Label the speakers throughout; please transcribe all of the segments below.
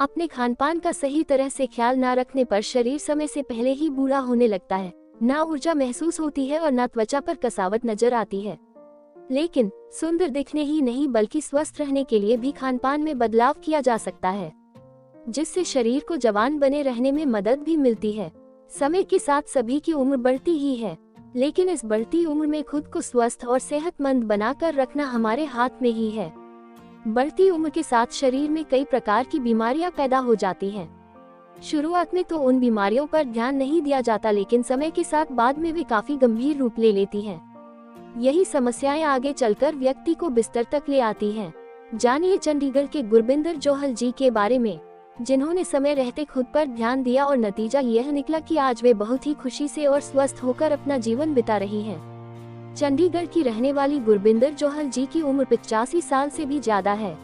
Speaker 1: अपने खान पान का सही तरह से ख्याल न रखने पर शरीर समय से पहले ही बूढ़ा होने लगता है। ना ऊर्जा महसूस होती है और ना त्वचा पर कसावट नजर आती है। लेकिन सुंदर दिखने ही नहीं बल्कि स्वस्थ रहने के लिए भी खान पान में बदलाव किया जा सकता है, जिससे शरीर को जवान बने रहने में मदद भी मिलती है। समय के साथ सभी की उम्र बढ़ती ही है, लेकिन इस बढ़ती उम्र में खुद को स्वस्थ और सेहतमंद बनाकर रखना हमारे हाथ में ही है। बढ़ती उम्र के साथ शरीर में कई प्रकार की बीमारियां पैदा हो जाती हैं। शुरुआत में तो उन बीमारियों पर ध्यान नहीं दिया जाता, लेकिन समय के साथ बाद में वे काफी गंभीर रूप ले लेती हैं। यही समस्याएं आगे चलकर व्यक्ति को बिस्तर तक ले आती हैं। जानिए चंडीगढ़ के गुरबिंदर जोहल जी के बारे में, जिन्होंने समय रहते खुद पर ध्यान दिया और नतीजा यह निकला कि आज वे बहुत ही खुशी से और स्वस्थ होकर अपना जीवन बिता रही हैं। चंडीगढ़ की रहने वाली गुरबिंदर जोहल जी की उम्र 85 साल से भी ज्यादा है,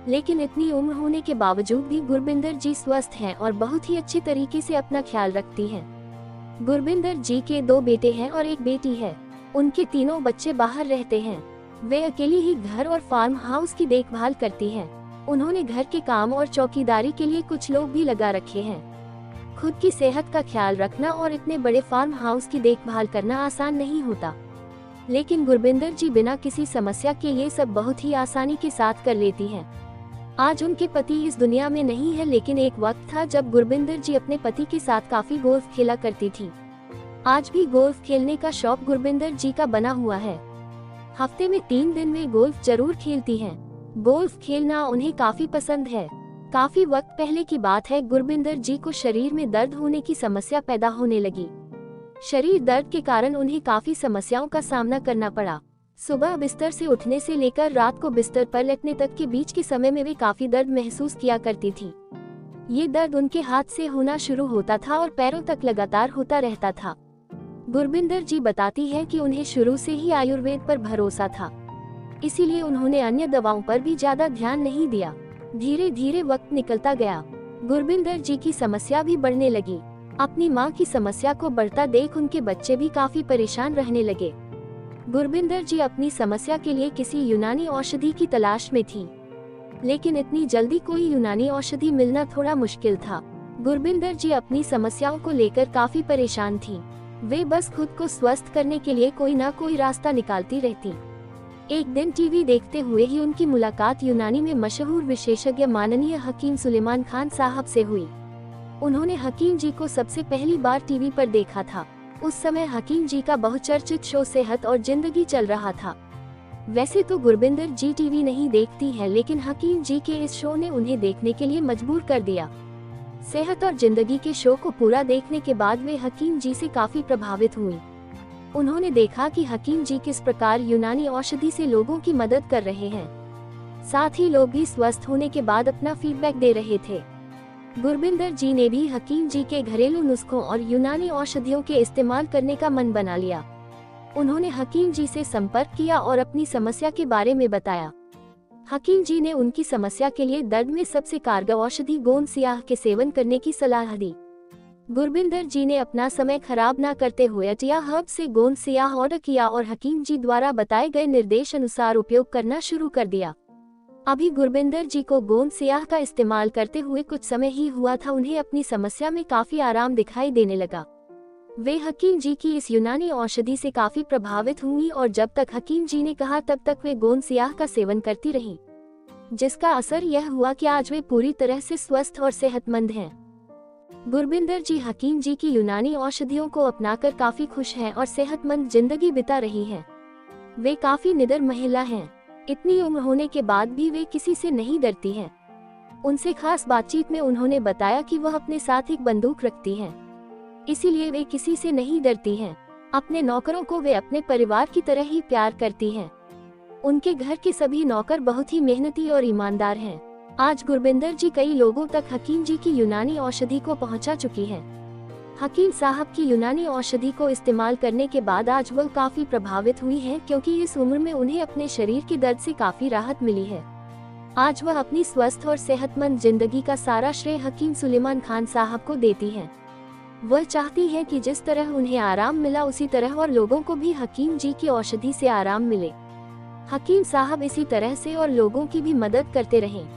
Speaker 1: लेकिन इतनी उम्र होने के बावजूद भी गुरबिंदर जी स्वस्थ हैं और बहुत ही अच्छी तरीके से अपना ख्याल रखती हैं। गुरबिंदर जी के 2 बेटे हैं और 1 बेटी है। उनके तीनों बच्चे बाहर रहते हैं। वे अकेली ही घर और फार्म हाउस की देखभाल करती हैं। उन्होंने घर के काम और चौकीदारी के लिए कुछ लोग भी लगा रखे हैं। खुद की सेहत का ख्याल रखना और इतने बड़े फार्म हाउस की देखभाल करना आसान नहीं होता, लेकिन गुरबिंदर जी बिना किसी समस्या के ये सब बहुत ही आसानी के साथ कर लेती हैं। आज उनके पति इस दुनिया में नहीं है, लेकिन एक वक्त था जब गुरबिंदर जी अपने पति के साथ काफी गोल्फ खेला करती थी। आज भी गोल्फ खेलने का शौक गुरबिंदर जी का बना हुआ है। हफ्ते में 3 दिन वे गोल्फ जरूर खेलती हैं। गोल्फ खेलना उन्हें काफी पसंद है। काफी वक्त पहले की बात है, गुरबिंदर जी को शरीर में दर्द होने की समस्या पैदा होने लगी। शरीर दर्द के कारण उन्हें काफी समस्याओं का सामना करना पड़ा। सुबह बिस्तर से उठने से लेकर रात को बिस्तर पर लेटने तक के बीच के समय में वे काफी दर्द महसूस किया करती थी। ये दर्द उनके हाथ से होना शुरू होता था और पैरों तक लगातार होता रहता था। गुरबिंदर जी बताती हैं कि उन्हें शुरू से ही आयुर्वेद पर भरोसा था, इसीलिए उन्होंने अन्य दवाओं पर भी ज्यादा ध्यान नहीं दिया। धीरे धीरे वक्त निकलता गया। गुरबिंदर जी की समस्या भी बढ़ने लगी। अपनी मां की समस्या को बढ़ता देख उनके बच्चे भी काफी परेशान रहने लगे। गुरबिंदर जी अपनी समस्या के लिए किसी यूनानी औषधि की तलाश में थी, लेकिन इतनी जल्दी कोई यूनानी औषधि मिलना थोड़ा मुश्किल था। गुरबिंदर जी अपनी समस्याओं को लेकर काफी परेशान थी। वे बस खुद को स्वस्थ करने के लिए कोई ना कोई रास्ता निकालती रहती। एक दिन टीवी देखते हुए ही उनकी मुलाकात यूनानी में मशहूर विशेषज्ञ माननीय हकीम सुलेमान खान साहब से हुई। उन्होंने हकीम जी को सबसे पहली बार टीवी पर देखा था। उस समय हकीम जी का बहुचर्चित शो सेहत और जिंदगी चल रहा था। वैसे तो गुरबिंदर जी टीवी नहीं देखती हैं, लेकिन हकीम जी के इस शो ने उन्हें देखने के लिए मजबूर कर दिया। सेहत और जिंदगी के शो को पूरा देखने के बाद वे हकीम जी से काफी प्रभावित हुई। उन्होंने देखा कि हकीम जी किस प्रकार यूनानी औषधि से लोगों की मदद कर रहे हैं, साथ ही लोग भी स्वस्थ होने के बाद अपना फीडबैक दे रहे थे। गुरबिंदर जी ने भी हकीम जी के घरेलू नुस्खों और यूनानी औषधियों के इस्तेमाल करने का मन बना लिया। उन्होंने हकीम जी से संपर्क किया और अपनी समस्या के बारे में बताया। हकीम जी ने उनकी समस्या के लिए दर्द में सबसे कारगर औषधि गोंद सियाह के सेवन करने की सलाह दी। गुरबिंदर जी ने अपना समय खराब न करते हुए अटिया हर्ब से गोंद सियाह ऑर्डर किया और हकीम जी द्वारा बताए गए निर्देश अनुसार उपयोग करना शुरू कर दिया। अभी गुरबिंदर जी को गोंद सियाह का इस्तेमाल करते हुए कुछ समय ही हुआ था, उन्हें अपनी समस्या में काफी आराम दिखाई देने लगा। वे हकीम जी की इस यूनानी औषधि से काफी प्रभावित हुई और जब तक हकीम जी ने कहा तब तक वे गोंद सियाह का सेवन करती रहीं, जिसका असर यह हुआ कि आज वे पूरी तरह से स्वस्थ और सेहतमंद हैं। गुरबिंदर जी हकीम जी की यूनानी औषधियों को अपनाकर काफी खुश हैं और सेहतमंद जिंदगी बिता रही हैं। वे काफी निडर महिला हैं। इतनी उम्र होने के बाद भी वे किसी से नहीं डरती हैं। उनसे खास बातचीत में उन्होंने बताया कि वह अपने साथ एक बंदूक रखती हैं, इसीलिए वे किसी से नहीं डरती हैं। अपने नौकरों को वे अपने परिवार की तरह ही प्यार करती हैं। उनके घर के सभी नौकर बहुत ही मेहनती और ईमानदार हैं। आज गुरबिंदर जी कई लोगों तक हकीम जी की यूनानी औषधि को पहुंचा चुकी हैं। हकीम साहब की यूनानी औषधि को इस्तेमाल करने के बाद आज वह काफी प्रभावित हुई हैं, क्योंकि इस उम्र में उन्हें अपने शरीर के दर्द से काफी राहत मिली है। आज वह अपनी स्वस्थ और सेहतमंद जिंदगी का सारा श्रेय हकीम सुलेमान खान साहब को देती हैं। वह चाहती हैं कि जिस तरह उन्हें आराम मिला उसी तरह और लोगों को भी हकीम जी की औषधि से आराम मिले। हकीम साहब इसी तरह से और लोगों की भी मदद करते रहें।